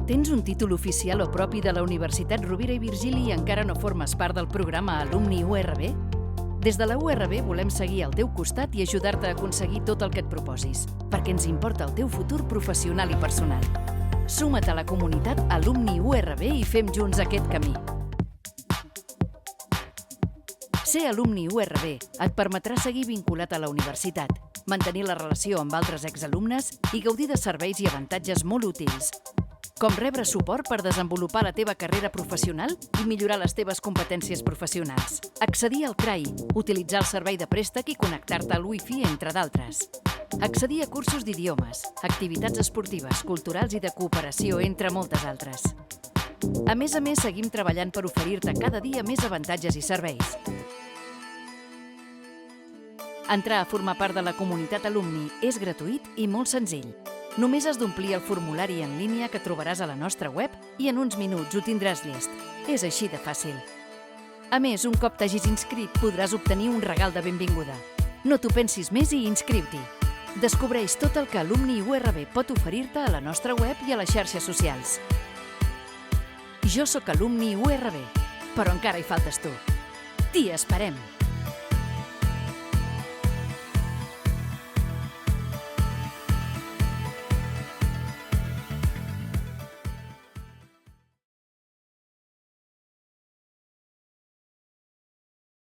Tens un títol oficial o propi de la Universitat Rovira i Virgili i encara no formes part del programa Alumni URB? Des de la URB volem seguir al teu costat i ajudar-te a aconseguir tot el que et proposis, perquè ens importa el teu futur professional i personal. Suma't a la comunitat Alumni URB i fem junts aquest camí. Ser alumni URB et permetrà seguir vinculat a la universitat, mantenir la relació amb altres exalumnes i gaudir de serveis i avantatges molt útils, com rebre suport per desenvolupar la teva carrera professional i millorar les teves competències professionals, accedir al CRAI, utilitzar el servei de préstec i connectar-te al Wi-Fi, entre d'altres, accedir a cursos d'idiomes, activitats esportives, culturals i de cooperació, entre moltes altres. A més, seguim treballant per oferir-te cada dia més avantatges i serveis. Entrar a formar part de la comunitat alumni és gratuït i molt senzill. Només has d'omplir el formulari en línia que trobaràs a la nostra web i en uns minuts ho tindràs llest. És així de fàcil. A més, un cop t'hagis inscrit, podràs obtenir un regal de benvinguda. No t'ho pensis més i inscriu-t'hi. Descobreix tot el que Alumni URB pot oferir-te a la nostra web i a les xarxes socials. Jo sóc Alumni URB, però encara hi faltes tu. T'hi esperem!